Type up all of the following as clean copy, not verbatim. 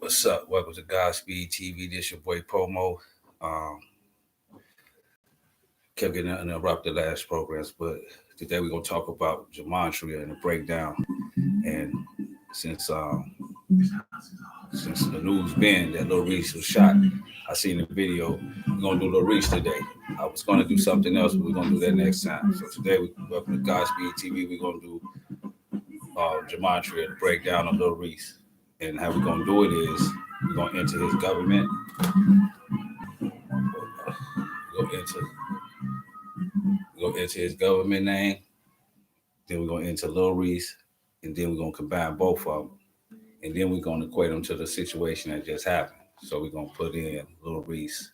What's up? Welcome to Godspeed TV. This your boy Pomo. Um, Kept getting interrupted last programs, but today we're gonna talk about Gematria and the breakdown. And since um, since the news been that Lil Reese was shot, I seen the video. We're gonna do Lil Reese today. I was gonna do something else, but we're gonna do that next time. So today, welcome to Godspeed TV. We're gonna do Gematria, the breakdown of Lil Reese, and how we're gonna do it is we're gonna enter his government. We're gonna enter his government name. Then we're gonna enter Lil Reese, and then we're gonna combine both of them, and then we're gonna equate them to the situation that just happened. So we're gonna put in Lil Reese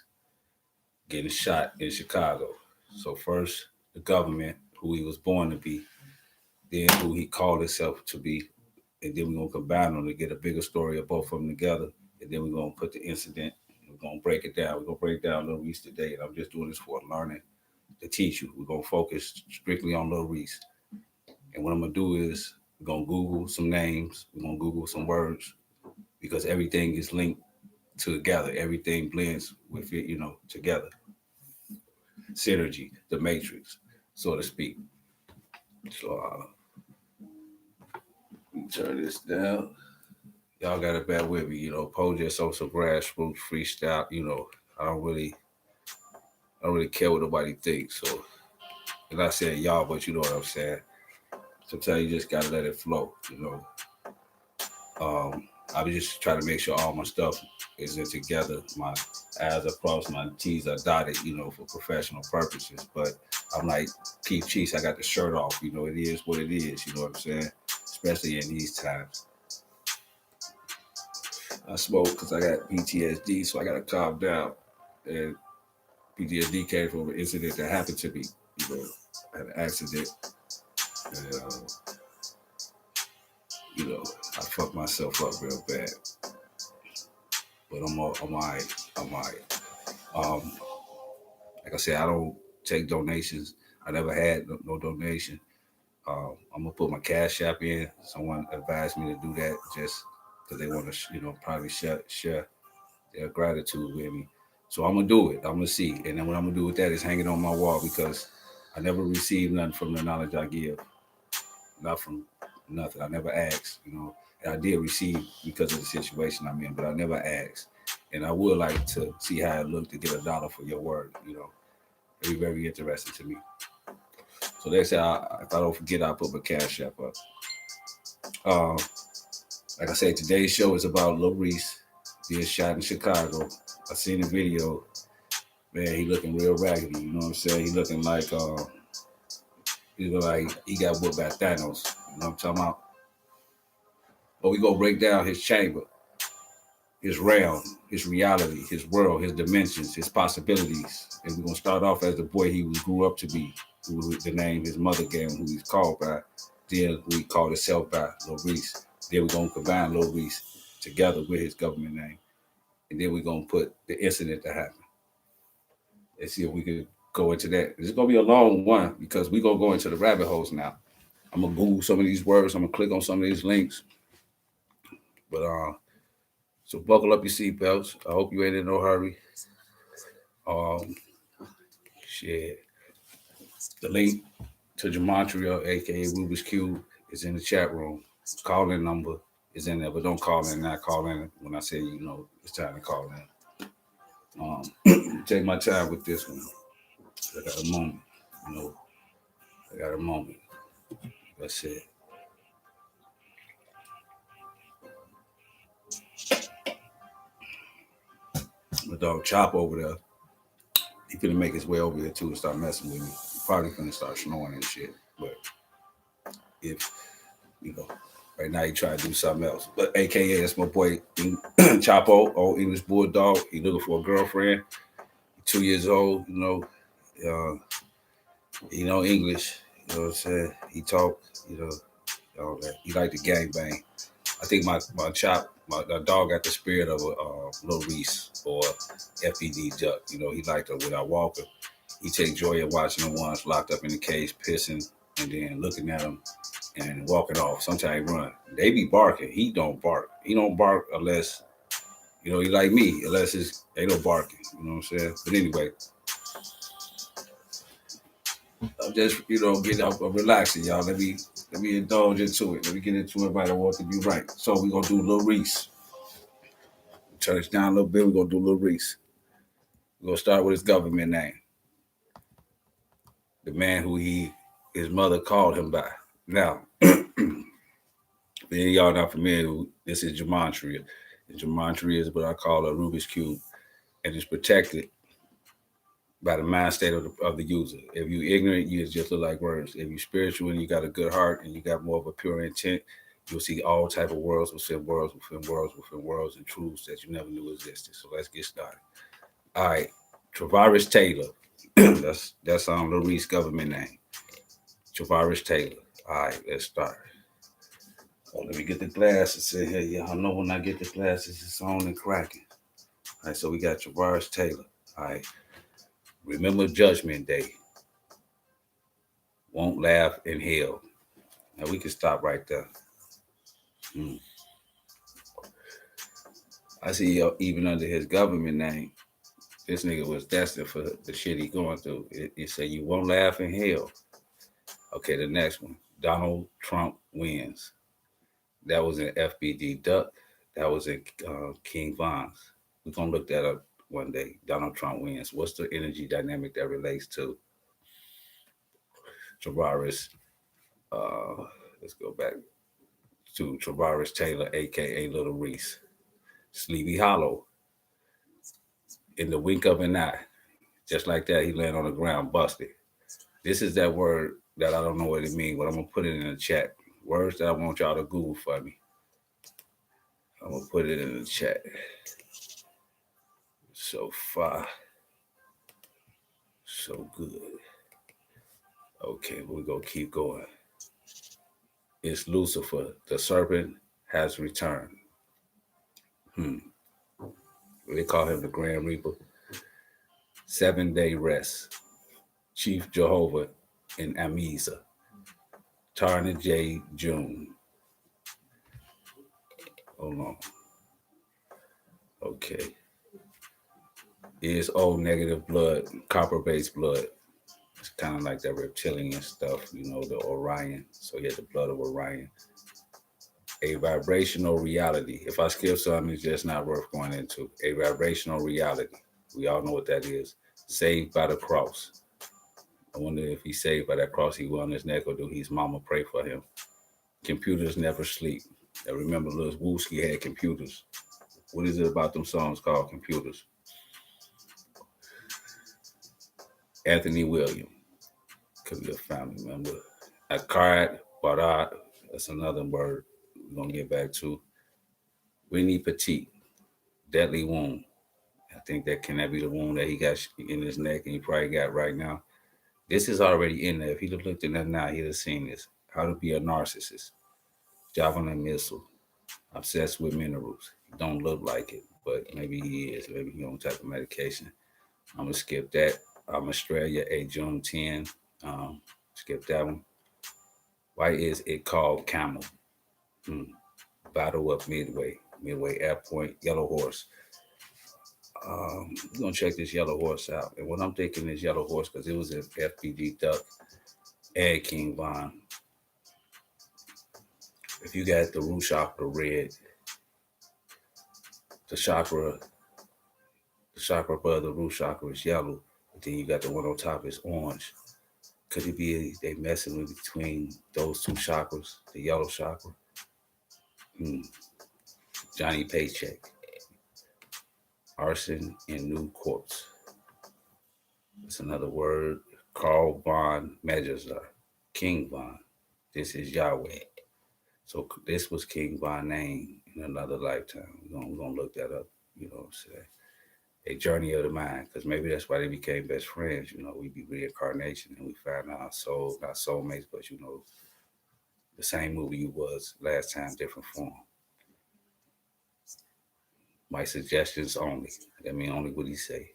getting shot in Chicago. So first, the government, who he was born to be, then who he called himself to be, and then we're gonna combine them to get a bigger story of both of them together. And then we're gonna put the incident. We're gonna break it down. We're gonna break down Lil Reese today, and I'm just doing this for learning to teach you. We're gonna focus strictly on Lil Reese. And what I'm gonna do is we're gonna Google some names, we're gonna Google some words, because everything is linked together. Everything blends with it, together. Synergy, the matrix, so to speak. So turn this down. Y'all gotta bear with me, Poe just on some grassroots freestyle, I don't really care what nobody thinks. So, and I said y'all, but you know what I'm saying. Sometimes you just gotta let it flow, I was just trying to make sure all my stuff is in together. My I's are crossed, my T's are dotted, for professional purposes. But I'm like Keith Cheese, I got the shirt off, it is what it is, you know what I'm saying? Especially in these times. I smoke because I got PTSD, so I got to calm down. And PTSD came from an incident that happened to me. I had an accident. And, I fucked myself up real bad. But I'm all right. Like I said, I don't take donations. I never had no donation. I'm going to put my Cash App in. Someone advised me to do that just because they want to, probably share their gratitude with me. So I'm going to do it. I'm going to see. And then what I'm going to do with that is hang it on my wall, because I never received nothing from the knowledge I give. Not from nothing. I never asked, And I did receive because of the situation I'm in, but I never asked. And I would like to see how it looked to get $1 for your word, It'd be very interesting to me. So they say, if I don't forget, I'll put my Cash App up. Like I said, today's show is about Lil Reese being shot in Chicago. I seen the video. Man, he looking real raggedy, you know what I'm saying? He looking like he got whooped by Thanos. You know what I'm talking about? But we gonna break down his chamber, his realm, his reality, his world, his dimensions, his possibilities. And we're gonna start off as the boy he grew up to be, who the name his mother gave him, who he's called by, then who he called himself by, Lil Reese. Then we're gonna combine Lil Reese together with his government name. And then we're gonna put the incident that happened. Let's see if we can go into that. It's gonna be a long one because we're gonna go into the rabbit holes now. I'm gonna Google some of these words, I'm gonna click on some of these links. But so buckle up your seatbelts. I hope you ain't in no hurry. Shit. The link to Gematria, aka Rubik's Cube, is in the chat room. Call-in number is in there, but don't call in now. Call in when I say it's time to call in. Take my time with this one. I got a moment. I got a moment. That's it. My dog Chop over there, he finna make his way over here too and start messing with me. He probably finna start snoring and shit. But if right now he trying to do something else. But AKA that's my boy Chapo, old English Bulldog. He looking for a girlfriend. 2 years old, he know English, you know what I'm saying? He talk, all that. He like to gangbang. I think my dog got the spirit of a Lil Reese or FED Duck. He like to, when I walk him, he take joy in watching the ones locked up in the cage, pissing, and then looking at them and walking off. Sometimes he run. They be barking. He don't bark. He don't bark unless You know, he like me, unless it's ain't no barking. You know what I'm saying? But anyway, I'm just getting up, relaxing, y'all. Let me indulge into it. Let me get into it right. I want to be right. So we're gonna do Lil Reese. Turn this down a little bit. We're gonna do Lil Reese. We're gonna start with his government name, the man who his mother called him by. Now, if y'all not familiar, this is Gematria. And Gematria is what I call a Rubik's cube, and it's protected by the mind state of the user. If you're ignorant, you just look like words. If you're spiritual and you got a good heart and you got more of a pure intent, you'll see all type of worlds within worlds within worlds within worlds and truths that you never knew existed. So let's get started. All right, Travaris Taylor. that's Lil Reese government name. Travaris Taylor. All right, let's start. Oh, let me get the glasses in here. Y'all know when I get the glasses, it's on and cracking. All right, so we got Travaris Taylor. All right, remember Judgment Day. Won't laugh in hell. Now we can stop right there. I see even under his government name, this nigga was destined for the shit he going through. It said you won't laugh in hell. Okay, the next one. Donald Trump wins. That was in FBD Duck. That was in King Von's. We're going to look that up one day. Donald Trump wins. What's the energy dynamic that relates to Travaris? Uh, let's go back to Travaris Taylor, a.k.a. Lil Reese. Sleepy Hollow. In the wink of an eye. Just like that, he landed on the ground busted. This is that word that I don't know what it means, but I'm going to put it in the chat. Words that I want y'all to Google for me. I'm going to put it in the chat. So far, so good. Okay, we're going to keep going. It's Lucifer. The serpent has returned. They call him the Grand Reaper. 7-day rest. Chief Jehovah in Amiza. Tarna J. June. Hold on. Okay. Is O negative blood, copper-based blood. It's kind of like that reptilian stuff, the Orion. So he had the blood of Orion. A vibrational reality. If I skip something, it's just not worth going into. A vibrational reality. We all know what that is. Saved by the cross. I wonder if he's saved by that cross he will on his neck, or do his mama pray for him. Computers never sleep. I remember Lil Wooski had computers. What is it about them songs called Computers? Anthony William. Could be a family member. Akkad Barat. That's another word we're going to get back to. Winnie Petit. Deadly wound. I think that be the wound that he got in his neck and he probably got right now. This is already in there. If he'd have looked at that now, he'd have seen this. How to be a narcissist. Javelin missile. Obsessed with minerals. He don't look like it, but maybe he is. Maybe he on type of medication. I'm going to skip that. I'm Australia, June 10. Skip that one. Why is it called Camel? Battle of Midway. Midway Airpoint, Yellow Horse. We're going to check this Yellow Horse out. And what I'm thinking is Yellow Horse, because it was an FBG Duck and King Von. If you got the root chakra red, the chakra above the root chakra is yellow, but then you got the one on top is orange. Could it be they messing with between those two chakras, the yellow chakra? Johnny Paycheck. Arson and New Corpse. That's another word. Carl Von Megazer. King Von. This is Yahweh. So this was King Von's name in another lifetime. We're gonna look that up, what I'm saying. A journey of the mind, because maybe that's why they became best friends. We be reincarnation and we find our soul, not soulmates, but the same movie you was last time, different form. My suggestions only. I mean, only what he say.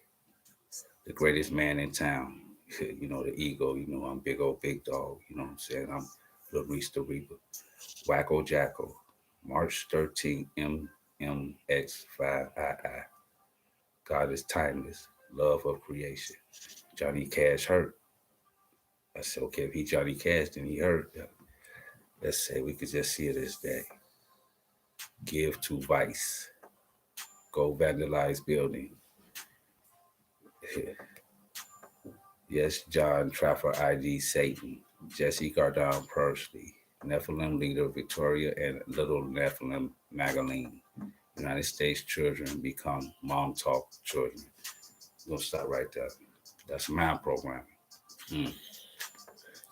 The greatest man in town. The ego. I'm big old big dog. You know what I'm saying? I'm Lil Reese the Reaper. Wacko Jacko. March 13th, MX5II. God is timeless, love of creation. Johnny Cash hurt. I said, okay, if he Johnny Cash, then he hurt. Let's say we could just see it as that. Give to vice. Go vandalize building. Yes, John Trafford ID Satan. Jesse Gardon Persley. Nephilim leader Victoria and Little Nephilim Magdalene. United States children become mom talk children. We're gonna stop right there. That's mind programming. Mm.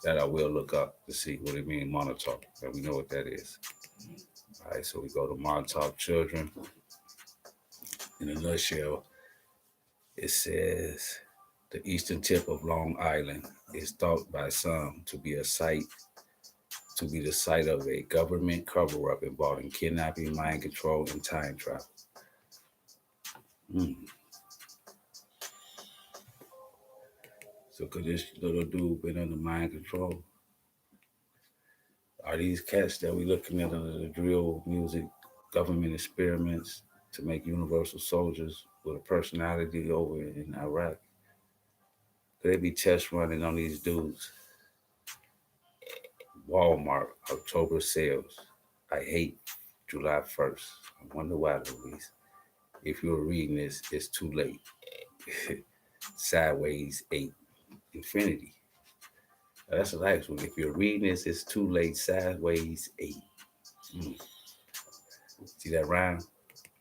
That I will look up to see what it means, Montauk. And we know what that is. All right, so we go to Montauk children. In a nutshell, it says the eastern tip of Long Island is thought by some to be the site of a government cover-up involving kidnapping, mind control, and time travel. Mm. So could this little dude been under mind control? Are these cats that we looking at under the drill music government experiments to make universal soldiers with a personality over in Iraq? Could they be test running on these dudes? Walmart, October sales. I hate July 1st. I wonder why, Louise. If you're reading this, it's too late. Sideways 8. Infinity. That's a nice one. If you're reading this, it's too late. Sideways 8. Mm. See that rhyme?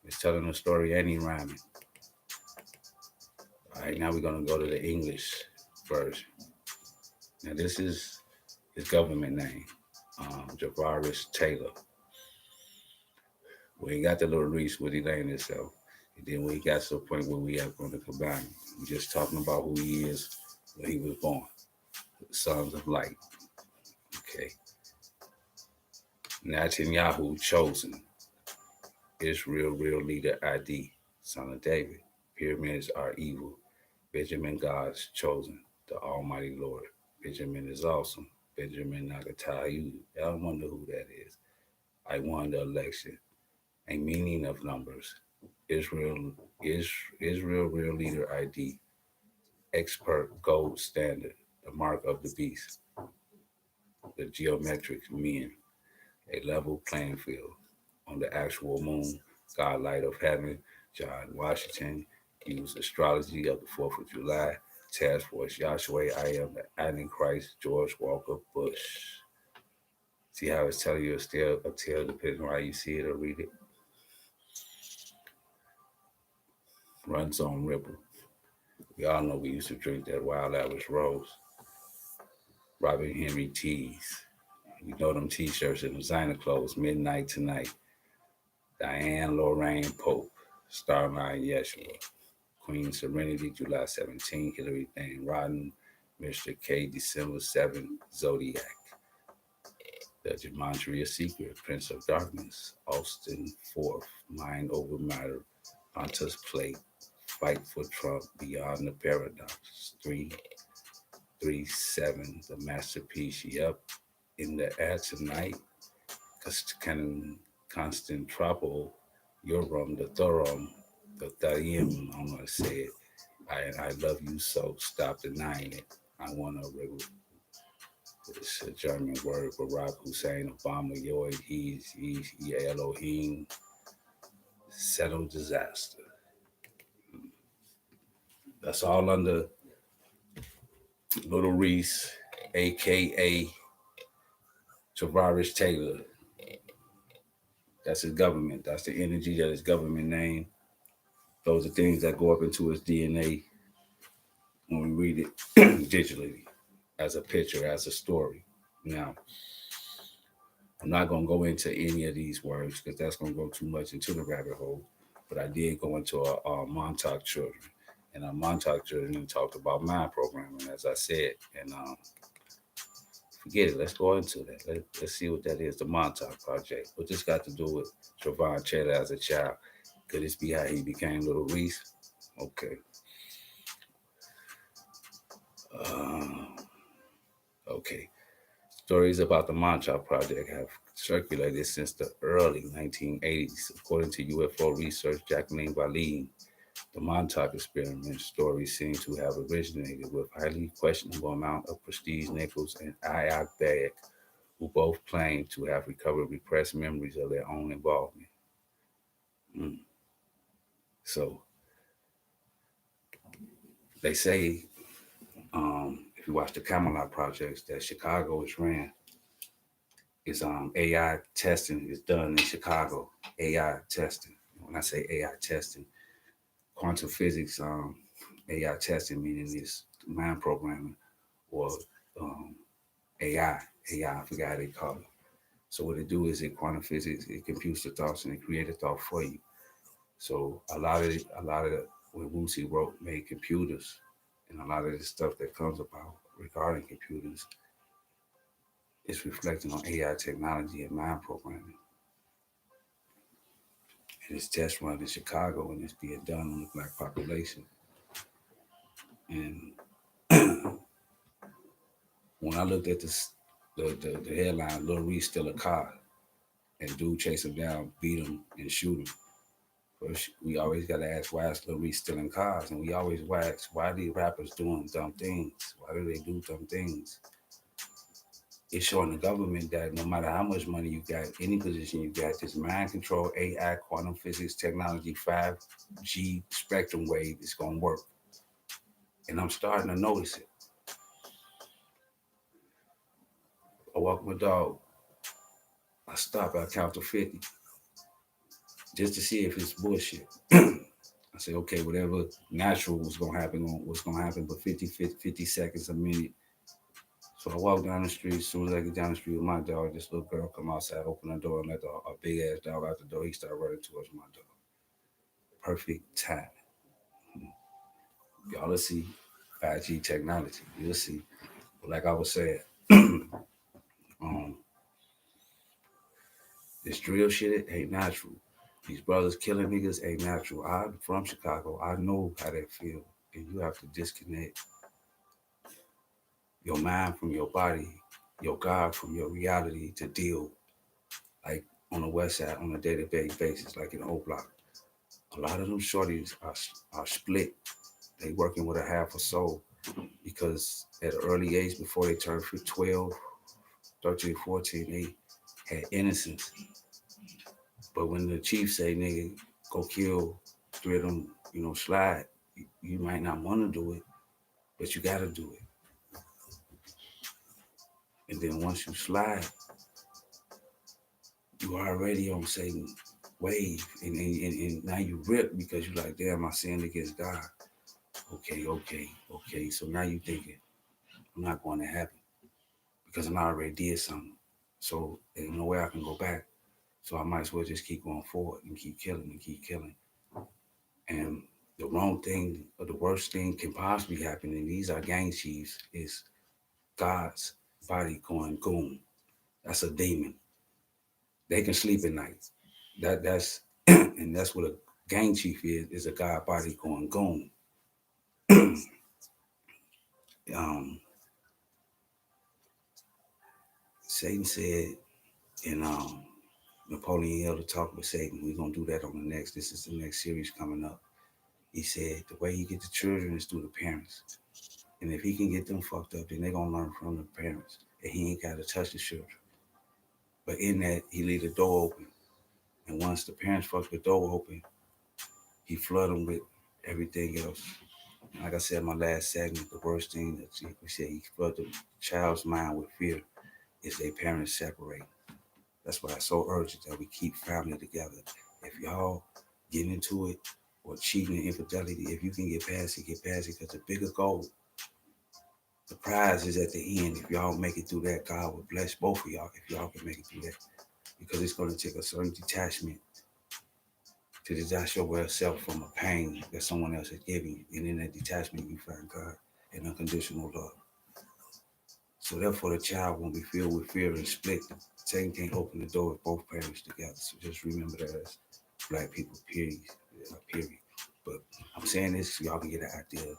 It's telling a story and he rhyming. All right, now we're going to go to the English version. Now, this is his government name, Javaris Taylor. We ain't got the Lil Reese with Elaine himself. And then we got to the point where we are going to combine. We're just talking about who he is when he was born. Sons of Light. Okay. Netanyahu chosen. Israel real leader ID. Son of David. Pyramids are evil. Benjamin God's chosen. The Almighty Lord. Benjamin is awesome. Benjamin Nagatayu. Y'all wonder who that is. I won the election. A meaning of numbers. Israel real leader ID. Expert gold standard. The mark of the beast. The geometric mean. A level playing field. On the actual moon. God light of heaven. John Washington. Used astrology of the 4th of July. Task Force Yahshua. I am the Antichrist. George Walker Bush. See how it's telling you a tale depending on how you see it or read it. Runs on Ripple. We all know we used to drink that Wild Alice Rose. Robin Henry Tees. You know them t-shirts and designer clothes. Midnight Tonight. Diane Lorraine Pope. Starline Yeshua. Queen Serenity, July 17. Hillary Dane Rodden. Mr. K, December 7th. Zodiac. The Gematria Secret. Prince of Darkness. Austin 4th. Mind Over Matter. Pontus Plate. Fight for Trump. Beyond the Paradox. 337. The Masterpiece. Yep. In the air tonight. Constant Trouble. Your room. The Thorum. The Thayim. I'm going to say it. I love you so. Stop denying it. I want to it's a German word. Barack Hussein Obama. Yoid. He's Elohim. Settle disaster. That's all under Lil Reese, a.k.a. Travaris Taylor. That's his government. That's the energy that his government name. Those are things that go up into his DNA when we read it digitally, as a picture, as a story. Now, I'm not going to go into any of these words because that's going to go too much into the rabbit hole. But I did go into our Montauk children. And our Montauk children talked about mind programming, as I said. And forget it. Let's go into that. Let's see what that is, the Montauk Project. What this got to do with Trevon Taylor as a child? Could this be how he became Lil Reese? Okay. Okay. Stories about the Montauk Project have circulated since the early 1980s. According to UFO research Jacqueline Valine, the Montauk experiment stories seem to have originated with highly questionable amount of Prestige Nichols and Iyok Beg, who both claim to have recovered repressed memories of their own involvement. Mm. So they say, if you watch the Kabbalah projects that Chicago is ran, is AI testing is done in Chicago. AI testing. When I say AI testing, quantum physics, AI testing meaning it's mind programming or um, AI. AI, I forgot how they call it. So what it do is it quantum physics, it computes the thoughts and it creates a thought for you. So a lot of when Wusi wrote made computers and a lot of the stuff that comes about regarding computers is reflecting on AI technology and mind programming. And it's test run in Chicago and it's being done on the black population. And when I looked at the headline, Lil Reese steal a car and dude chase him down, beat him, and shoot him. First, we always got to ask why is Lil Reese stealing cars, and we always ask why are these rappers doing dumb things? Why do they do dumb things? It's showing the government that no matter how much money you got, any position you got, this mind control, AI, quantum physics, technology, 5G spectrum wave is going to work. And I'm starting to notice it. I walk my dog. I stop, I count to 50 just to see if it's bullshit. I say, okay, whatever natural was going to happen, what's going to happen, but 50 seconds, a minute. So I walk down the street. As soon as I get down the street with my dog, this little girl come outside, open the door, and let a big ass dog out the door. He started running towards my dog. Perfect time. Y'all will see 5G technology. You'll see. But like I was saying, um, this drill shit ain't natural. These brothers killing niggas ain't natural. I'm from Chicago. I know how that feel. And you have to disconnect your mind from your body, your God from your reality to deal like on the west side on a day-to-day basis, like in the old block. A lot of them shorties are split. They working with a half a soul because at an early age, before they turn 12, 13, 14, they had innocence. But when the chief say, nigga, go kill three of them, slide, you might not want to do it, but you got to do it. And then once you slide, you already on Satan wave. And now you rip because you're like, damn, I sinned against God. Okay. So now you thinking, I'm not going to heaven because I already did something. So there's no way I can go back. So I might as well just keep going forward and keep killing and keep killing. And the wrong thing or the worst thing can possibly happen, and these are gang chiefs, is God's body going goon. That's a demon. They can sleep at night. That's and that's what a gang chief is a God body going goon. um, Satan said in Napoleon Hill to talk with Satan. We're gonna do that on the next. This is the next series coming up. He said the way you get the children is through the parents. And if he can get them fucked up, then they're gonna learn from the parents. And he ain't gotta touch the children. But in that, he leave the door open. And once the parents fuck the door open, he flood them with everything else. And like I said in my last segment, the worst thing that we said he flood the child's mind with fear is their parents separate. That's why it's so urgent that we keep family together. If y'all get into it or cheating and infidelity, if you can get past it, get past it. Because the bigger goal, the prize is at the end. If y'all make it through that, God will bless both of y'all if y'all can make it through that. Because it's going to take a certain detachment to detach yourself from a pain that someone else is giving you. And in that detachment, you find God and unconditional love. So therefore, the child won't be filled with fear and split. Satan can't open the door with both parents together. So just remember that as black people, period. But I'm saying this so y'all can get an idea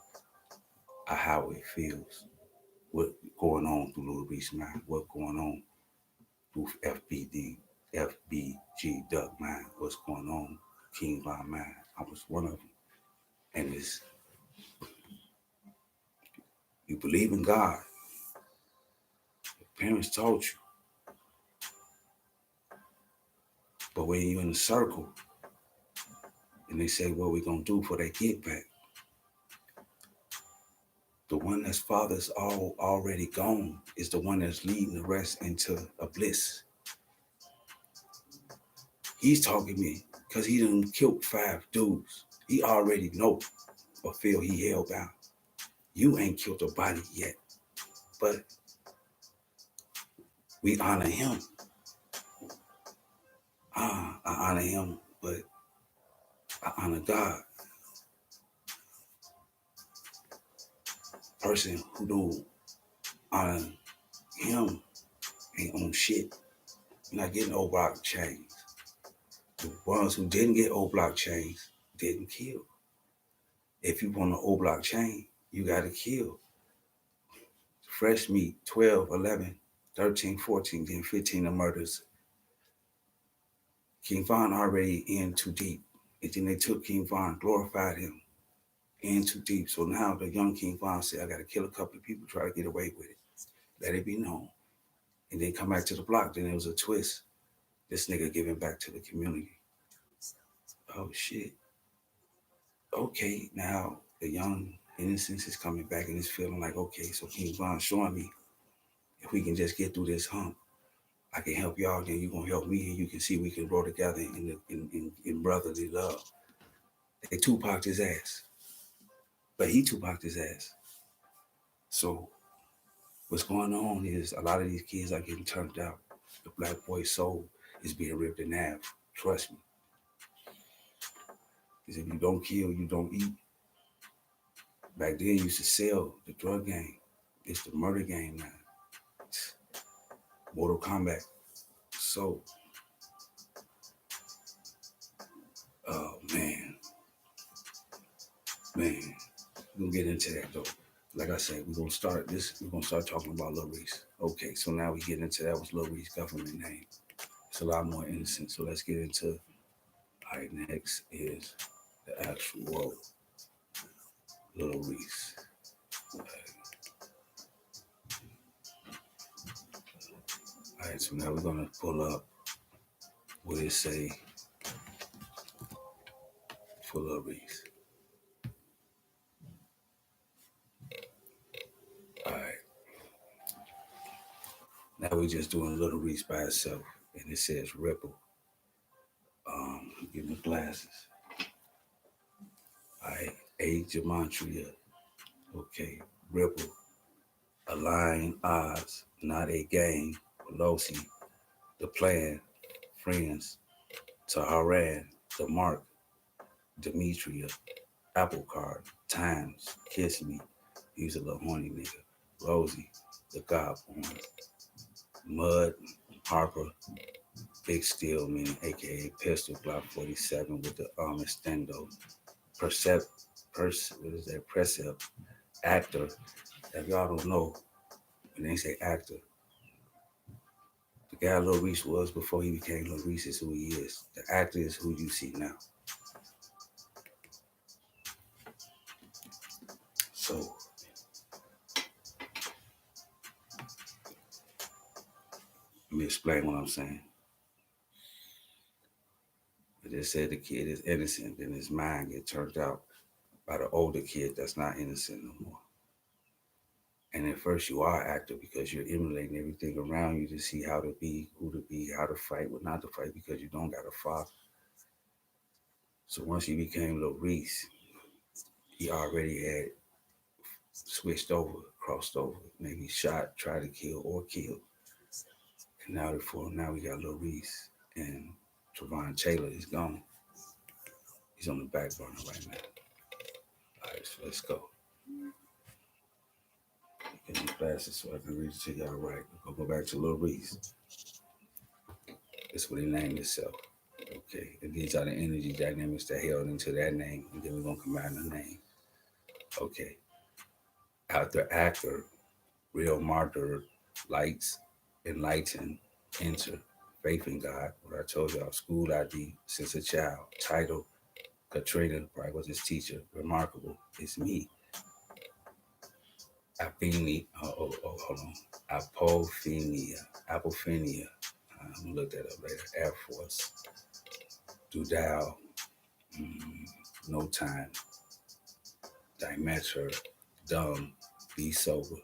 of how it feels. what going on through Lil Reese mind, what going on through FBG Duck mind, what's going on King Von mind. I was one of them. And it's, you believe in God. Your parents taught you. But when you're in a circle and they say, what we gonna do for that get back? The one that's father's already gone is the one that's leading the rest into a bliss. He's talking to me because he done killed 5 dudes. He already know or feel he held bound. You ain't killed a body yet, but we honor him. I honor him, but I honor God. Person who don't honor him ain't on shit. You're not getting old block chains. The ones who didn't get old block chains didn't kill. If you want an old block chain, you got to kill. Fresh meat, 12, 11, 13, 14, then 15 of murders. King Von already in too deep. And then they took King Von, glorified him, in too deep. So now the young King Von said, I got to kill a couple of people, try to get away with it. Let it be known. And then come back to the block. Then there was a twist. This nigga giving back to the community. Oh, shit. Okay, now the young innocence is coming back and it's feeling like, okay, so King Von showing me if we can just get through this hump, I can help y'all, then you gonna help me, and you can see we can grow together in brotherly love. They Tupac'd his ass, but he Tupac'd his ass. So what's going on is a lot of these kids are getting turned out. The black boy's soul is being ripped in half. Trust me. Because if you don't kill, you don't eat. Back then, you used to sell the drug game. It's the murder game now. Mortal Kombat. So, oh man, we're gonna get into that though. Like I said, we're gonna start talking about Lil Reese. Okay, so now we get into that was Lil Reese government name. It's a lot more innocent. So let's get into, all right, next is the actual Lil Reese. All right, so now we're gonna pull up what it say for Lil Reese. All right. Now we're just doing Lil Reese by itself, and it says Ripple. Give me glasses. All right, A Gematria. Okay, Ripple. Align odds, not a game. Pelosi, the plan, friends, Taharan, the mark, Demetria, Apple Card, Times, Kiss Me, he's a little horny nigga. Rosie, the Godborn, Mud, Harper, Big Steel Man, aka Pistol Block 47 with the Stendo, Percept, actor. If y'all don't know, when they say actor, the guy Lil Reese was before he became Lil Reese is who he is. The actor is who you see now. So, let me explain what I'm saying. They said the kid is innocent, then his mind get turned out by the older kid that's not innocent no more. And at first you are active because you're emulating everything around you to see how to be, who to be, how to fight, what not to fight, because you don't got a father. So once he became Lil Reese, he already had switched over, crossed over, maybe shot, tried to kill, or killed. And now we got Lil Reese, and Trevon Taylor is gone. He's on the back burner right now. All right, so let's go. Get my glasses so I can read it to y'all right. We'll go back to Lil Reese. That's what he named himself. Okay, and these are the energy dynamics that held into that name, and then we're gonna combine the name. Okay, after actor, Real martyr, lights, enlighten, enter, faith in God. What I told y'all, school ID since a child. Title, Katrina, probably was his teacher. Remarkable, it's me. Aphenia, hold on. Apophenia. I'm gonna look that up later. Air Force. Dudal, no time. Gematria, dumb, be sober.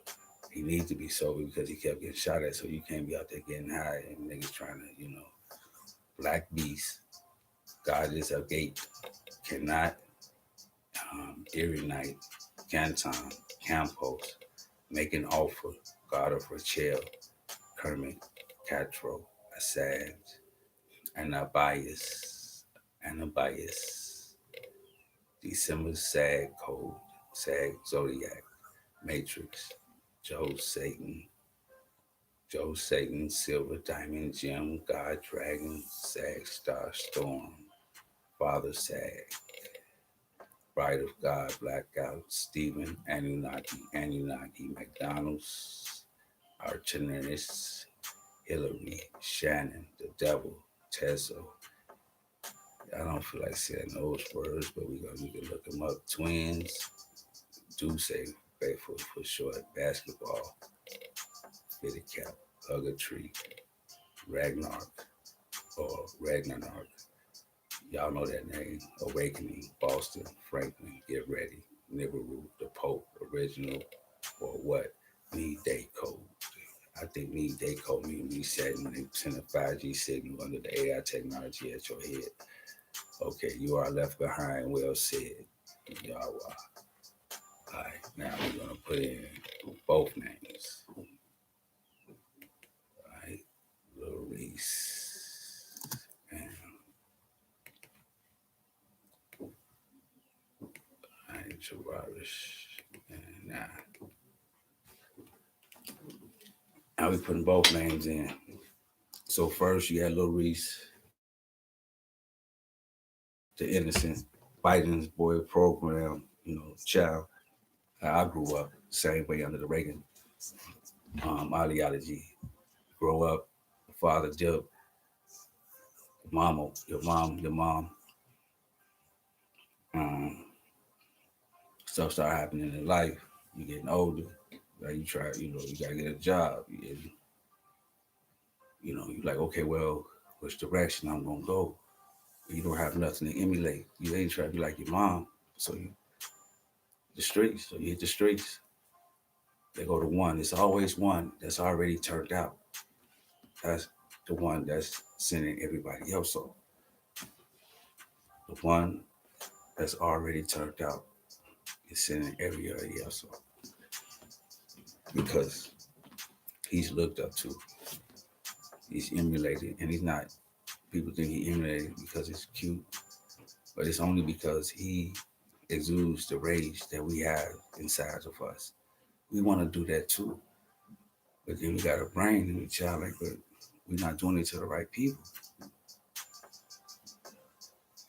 He needs to be sober because he kept getting shot at, so you can't be out there getting high and niggas trying to, Black Beast, God is a gate, cannot, Erie Night, Canton, Campos, make an offer, God of Rachel, Kermit, Catro, Assange, Anabias, December SAG Code, SAG Zodiac, Matrix, Joe Satan, Silver Diamond Gem, God Dragon, Sag Star Storm, Father Sag, Bride of God, Blackout, Stephen, Anunnaki, McDonald's, Archinius, Hillary, Shannon, the Devil, Tezo. I don't feel like saying those words, but we can look them up. Twins, do say faithful for short, basketball, fitted cap, hugger tree, Ragnarok or Ragnarok. Y'all know that name. Awakening, Boston, Franklin, Get Ready, Nibiru, The Pope, Original, or what? Need Day Code. I think Need Day Code means resetting when they send a 5G signal under the AI technology at your head. Okay, you are left behind, well said. Y'all are. All right, now we're going to put in both names. All right, Lil Reese and Jawarish. And now we putting both names in. So first you had Lil Reese, the innocent Biden's boy program, child. I grew up the same way under the Reagan ideology. Grow up, father dip, your mom. Um, Stuff start happening in life. You getting older. Like you try, you gotta get a job. You're like, okay, well, which direction I'm gonna go? You don't have nothing to emulate. You ain't trying to be like your mom. So you hit the streets. They go to one. It's always one that's already turned out. That's the one that's sending everybody else off. The one that's already turned out is sending everybody else off. Because he's looked up to. He's emulated. And he's not. People think he emulated because it's cute. But it's only because he exudes the rage that we have inside of us. We want to do that too. But then we got a brain in the child, like, but we're not doing it to the right people. You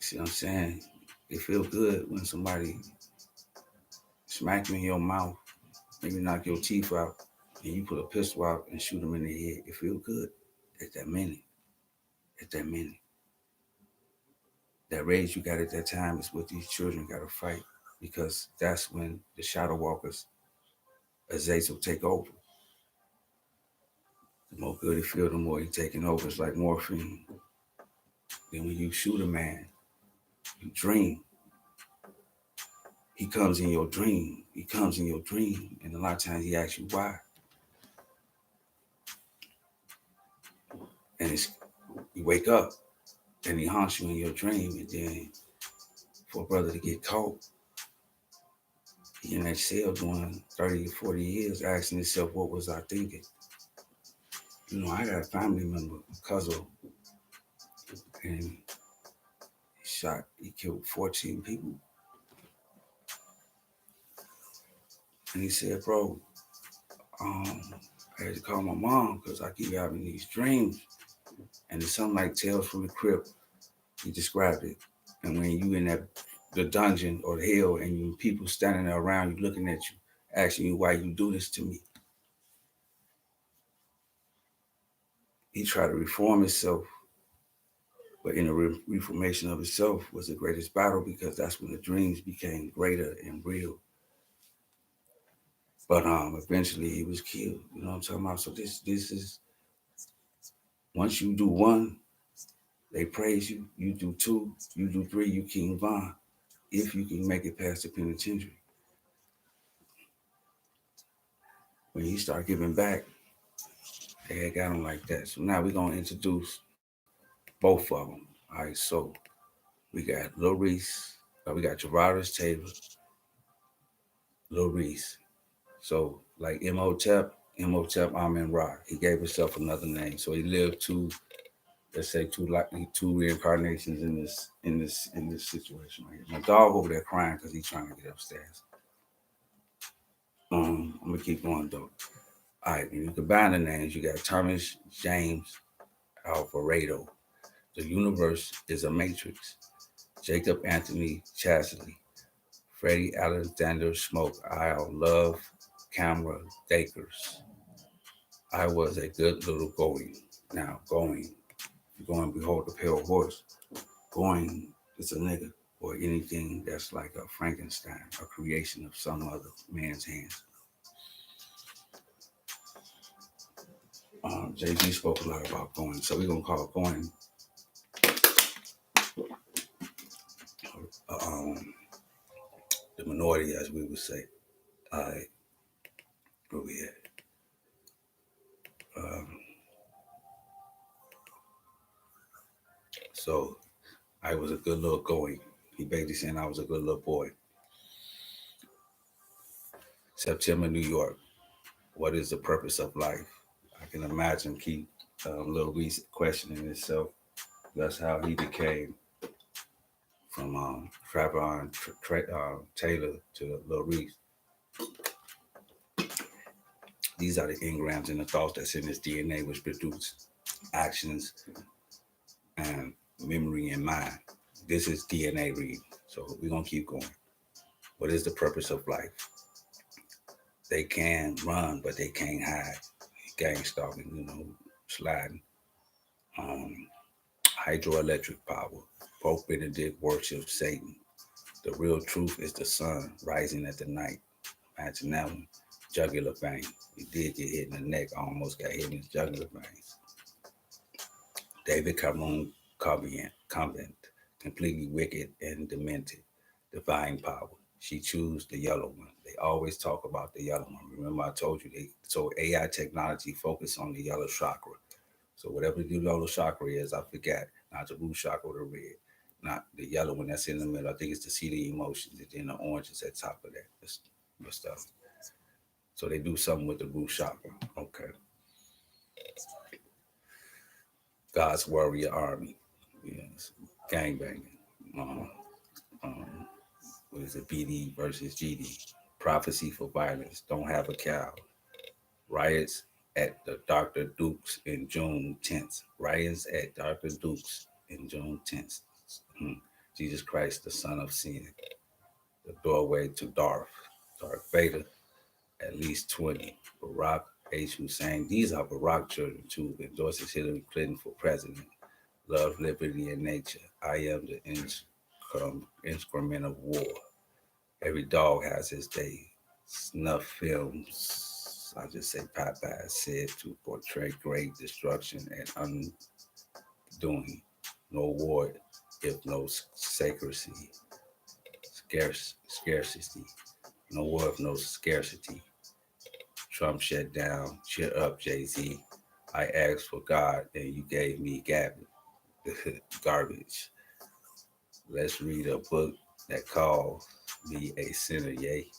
see what I'm saying? It feels good when somebody smack you in your mouth, maybe knock your teeth out, and you put a pistol out and shoot them in the head. It feels good at that minute. At that minute. That rage you got at that time is what these children got to fight, because that's when the shadow walkers, Azazel, take over. The more good it feels, the more he's taking over. It's like morphine. Then when you shoot a man, you dream. He comes in your dream. He comes in your dream. And a lot of times he asks you why. And you wake up and he haunts you in your dream. And then for a brother to get caught, he in that cell doing 30 or 40 years, asking himself, what was I thinking? I got a family member, a cousin, and he killed 14 people. And he said, bro, I had to call my mom because I keep having these dreams. And it's something like Tales from the Crypt. He described it. And when you in the dungeon or the hell, and you people standing there around you looking at you, asking you why you do this to me. he tried to reform himself, but in the reformation of himself was the greatest battle because that's when the dreams became greater and real. But eventually he was killed. You know what I'm talking about? So this is once you do one, they praise you. You do two, you do three, you King Von. If you can make it past the penitentiary, when you start giving back, they had got him like that. So now we're gonna introduce both of them. All right, so we got Lil Reese, we got Gerardus Taylor, Lil Reese. So like Imhotep Amen Ra. He gave himself another name. So he lived let's say two reincarnations in this situation right here. My dog over there crying because he's trying to get upstairs. I'm gonna keep going though. All right, when you combine the names, you got Thomas James Alvarado. The universe is a matrix. Jacob Anthony Chasley, Freddie Alexander Smoke, Isle Love, Camera Dakers. I was a good little going. Now going, going behold the pale horse. Going is a nigga or anything that's like a Frankenstein, a creation of some other man's hands. JG spoke a lot about going, so we're gonna call going um, the minority, as we would say. All right, where we at? Um, so I was a good little going. He basically saying I was a good little boy. September, New York. What is the purpose of life? I can imagine keep Lil Reese questioning himself. That's how he became from Trapper Taylor to Lil Reese. These are the engrams and the thoughts that's in his DNA, which produce actions and memory and mind. This is DNA read. So we're going to keep going. What is the purpose of life? They can run, but they can't hide. Gang stalking, sliding. Um, Hydroelectric power. Pope Benedict worships Satan. The real truth is the sun rising at the night. Imagine that one. Jugular vein. He did get hit in the neck. Almost got hit in his jugular veins. David Cameron Convent. Completely wicked and demented. Divine power. She chose the yellow one. They always talk about the yellow one. Remember I told you so AI technology focus on the yellow chakra. So whatever the yellow chakra is, I forgot. Not the root chakra or the red. Not the yellow one that's in the middle. I think it's the seat of emotions. And then the orange is at top of that. That's stuff. So they do something with the root chakra. Okay. God's warrior army. Yes. Gangbanging. Um, um, what is it? BD versus GD. Prophecy for violence. Don't have a cow. Riots at the Dr. Duke's in June 10th. Riots at Dr. Duke's in June 10th. Jesus Christ, the Son of Sin. The doorway to Darth Vader, at least 20. Barack H. Hussein. These are Barack children too. Endorses Hillary Clinton for president. Love, liberty, and nature. I am the instrument of war. Every dog has his day. Snuff films, I just say Popeye said to portray great destruction and undoing. No war if no scarcity. Scarcity. No war if no scarcity. Trump shut down. Cheer up, Jay-Z. I asked for God and you gave me garbage. Let's read a book that calls me a sinner, yay.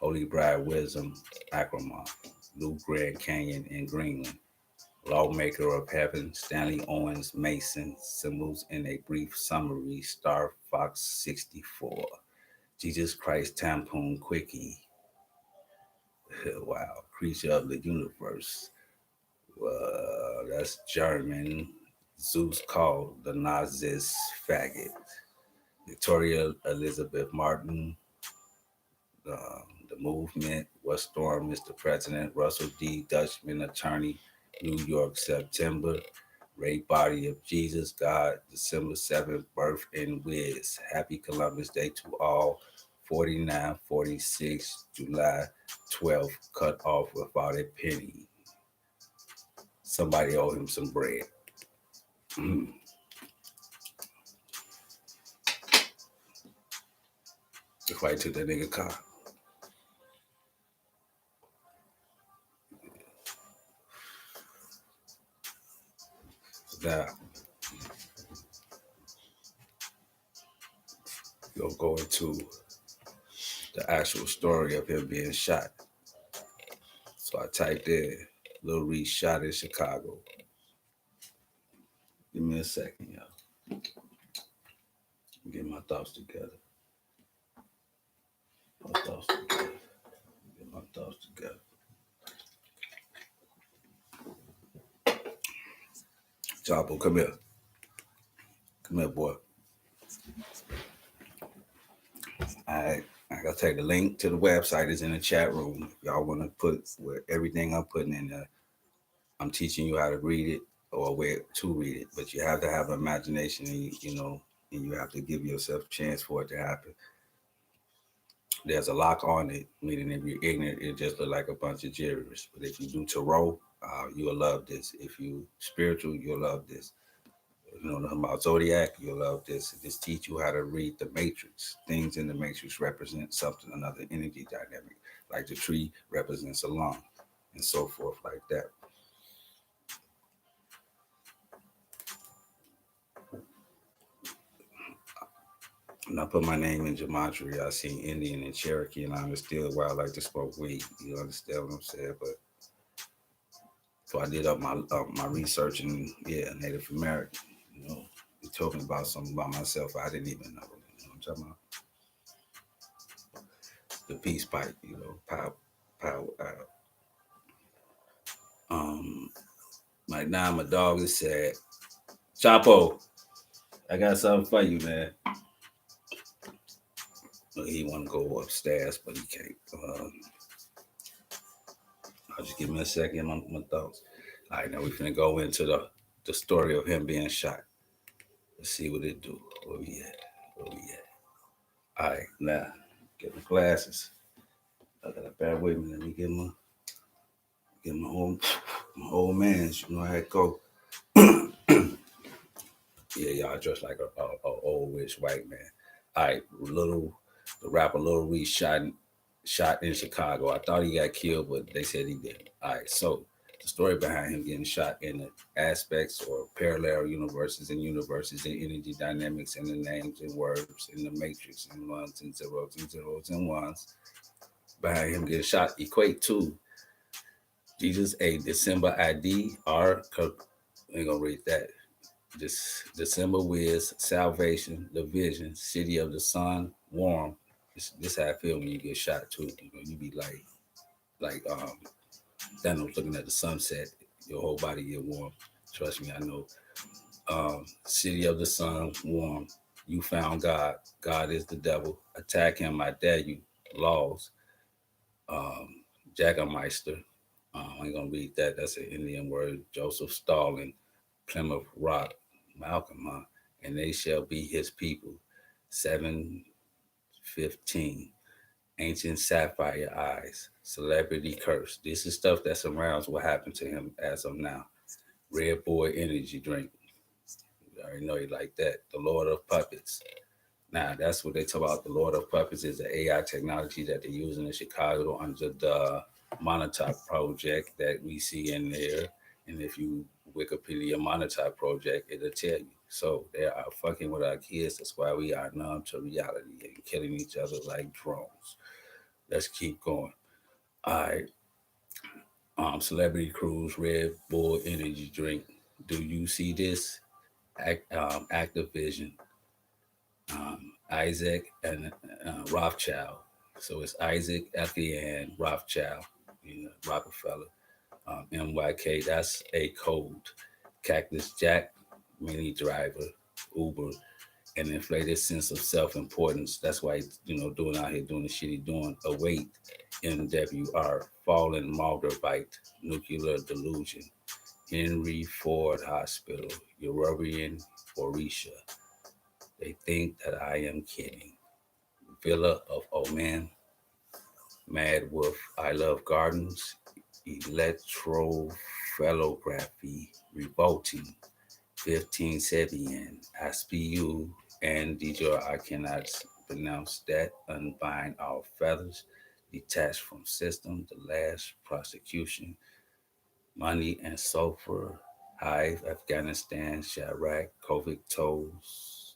Holy Bride Wisdom, Acromont, New Grand Canyon in Greenland, Lawmaker of Heaven, Stanley Owens Mason, symbols in a brief summary, Star Fox 64, Jesus Christ Tampon Quickie, wow, Creature of the Universe, that's German, Zeus called the Nazis faggot, Victoria Elizabeth Martin, the movement, West Storm, Mr. President, Russell D. Dutchman, attorney, New York, September. Great Body of Jesus, God, December 7th, birth in Wiz. Happy Columbus Day to all. 4946, July 12th, cut off without a penny. Somebody owe him some bread. Before I took that nigga car. Now, you'll go into the actual story of him being shot. So I typed in Lil Reese shot in Chicago. Give me a second, y'all. Get my thoughts together. Get my thoughts together. Chapo, come here. Come here, boy. I gotta take the link to the website is in the chat room. If y'all want to put where everything I'm putting in there, I'm teaching you how to read it or where to read it. But you have to have imagination, and and you have to give yourself a chance for it to happen. There's a lock on it, meaning if you're ignorant, it just look like a bunch of gibberish. But if you do tarot, you'll love this. If you spiritual, you'll love this. If you know nothing about zodiac, you'll love this. This teach you how to read the matrix. Things in the matrix represent something, another energy dynamic, like the tree represents a lung, and so forth, like that. And I put my name in Gematria. I seen Indian and Cherokee, and I understood why I like to smoke weed. You understand what I'm saying? But so I did up my research, and yeah, Native American. You know, he told me about something about myself I didn't even know. You know what I'm talking about? The peace pipe. You know, power. Like now, my dog is said, Chapo, I got something for you, man. He want to go upstairs, but he can't. I'll just give me a second, my thoughts. All right, now we're gonna go into the story of him being shot. Let's see what it do. Where we at? Where we at? All right, now get my glasses. I gotta bear with me. Let me get my old man's. You know how it go. Yeah, y'all dressed like a old rich white man. All right, the rapper Lil Reese shot in Chicago. I thought he got killed, but they said he did. All right, so the story behind him getting shot in the aspects or parallel universes and energy dynamics and the names and words in the matrix and ones and zeros and ones behind him getting shot equate to Jesus a December ID or ain't gonna read that. This December Wiz, Salvation, the Vision, City of the Sun, Warm. This how I feel when you get shot too. You know, you be like Thanos looking at the sunset, your whole body get warm. Trust me, I know. City of the Sun, Warm. You found God. God is the devil. Attack him, I dare you. Laws. Um, Jacobson. I ain't gonna read that. That's an Indian word. Joseph Stalin, Plymouth Rock, Malcolm, huh? And they shall be his people. 7:15. Ancient sapphire eyes. Celebrity curse. This is stuff that surrounds what happened to him as of now. Red Boy energy drink. You already know you like that. The Lord of Puppets. Now that's what they talk about. The Lord of Puppets is the AI technology that they're using in Chicago under the Monotop project that we see in there. And if you Wikipedia Monotop project, it'll tell you. So they are fucking with our kids. That's why we are numb to reality and killing each other like drones. Let's keep going. All right. Celebrity Cruise, Red Bull energy drink. Do you see this? Activision. Isaac and Rothschild. So it's Isaac, and Rothschild, Rockefeller. MYK, that's a code. Cactus Jack, Mini Driver, Uber, an inflated sense of self-importance. That's why doing out here doing the shit he doing. Await, MWR, fallen Malgravite, nuclear delusion. Henry Ford Hospital, European Orisha. They think that I am kidding. Villa of Oman, Mad Wolf, I Love Gardens, Electrophilography, Revolting, 15 Sebian, Aspiu, and DJ, I cannot pronounce that, Unbind Our Feathers, Detached from System, The Last Prosecution, Money and Sulfur, Hive, Afghanistan, Chirac, COVID Toes,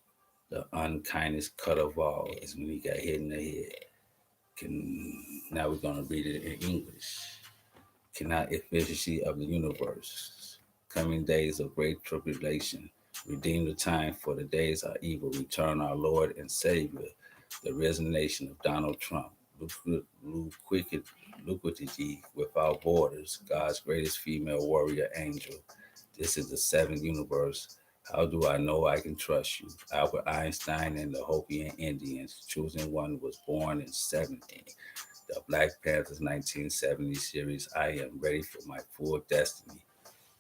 The Unkindest Cut of All is when he got hit in the head. Now we're going to read it in English. Cannot efficiency of the universe. Coming days of great tribulation. Redeem the time, for the days are evil. Return our Lord and Savior, the risen nation of Donald Trump. Liquidity without borders. God's greatest female warrior angel. This is the seventh universe. How do I know I can trust you? Albert Einstein and the Hopi Indians. Choosing one was born in 70. The Black Panthers 1970 series. I am ready for my full destiny.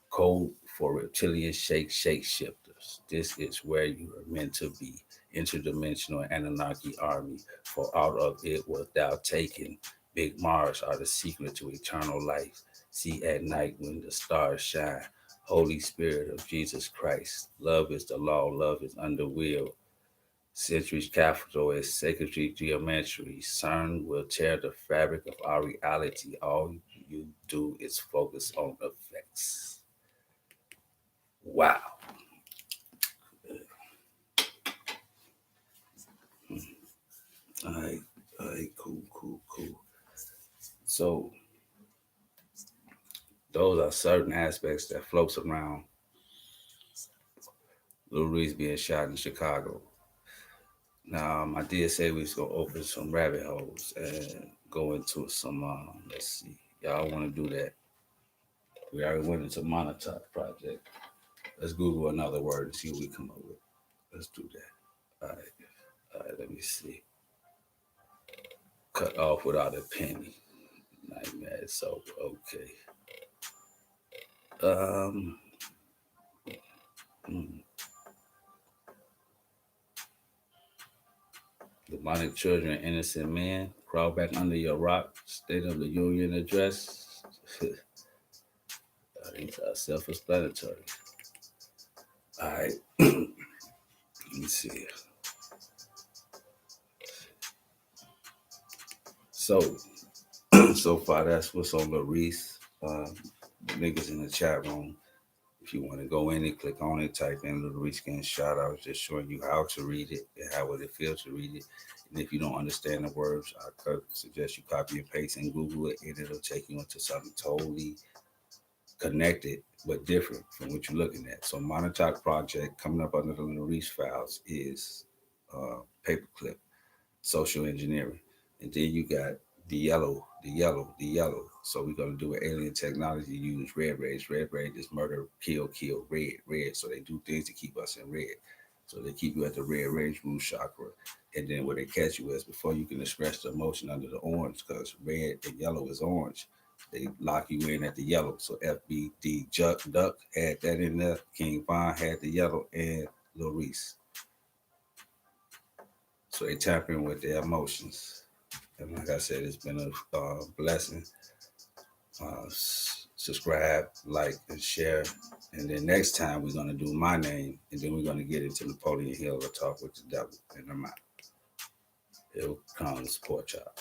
Code for reptilian shapeshifters. This is where you are meant to be. Interdimensional Anunnaki army. For out of it was thou taken. Big Mars are the secret to eternal life. See at night when the stars shine. Holy Spirit of Jesus Christ. Love is the law. Love is under will. Century's capital is sacred geometry. CERN will tear the fabric of our reality. All you do is focus on effects. Wow. All right, cool. So those are certain aspects that floats around Lil Reese being shot in Chicago. Now, I did say we was gonna open some rabbit holes and go into some. Let's see, y'all want to do that? We already went into Monotop Project. Let's Google another word and see what we come up with. Let's do that. All right. Let me see. Cut off without a penny. Nightmare. So okay. Um. Demonic children, innocent men, crawl back under your rock. State of the Union address. These are self-explanatory. All right. Let me see. So, so far that's what's on Lil Reese. Niggas in the chat room. If you want to go in and click on it, type in Lil Reese getting shot. I was just showing you how to read it and how would it feel to read it. And if you don't understand the words, I suggest you copy and paste and Google it, and it'll take you into something totally connected but different from what you're looking at. So Monotop Project coming up under the Lil Reese files is paperclip, social engineering. And then you got the yellow. So we're gonna do an alien technology, use red rays. Red ray is murder, kill, red. So they do things to keep us in red. So they keep you at the red range root chakra. And then where they catch you is before you can express the emotion under the orange, because red and yellow is orange. They lock you in at the yellow. So FBD Duck had that in there. King Von had the yellow, and Lil Reese. So they tap in with their emotions. And like I said, it's been a blessing. Subscribe, like, and share. And then next time we're going to do my name, and then we're going to get into Napoleon Hill to talk with the devil. And I'm out. Here comes Pork Chop.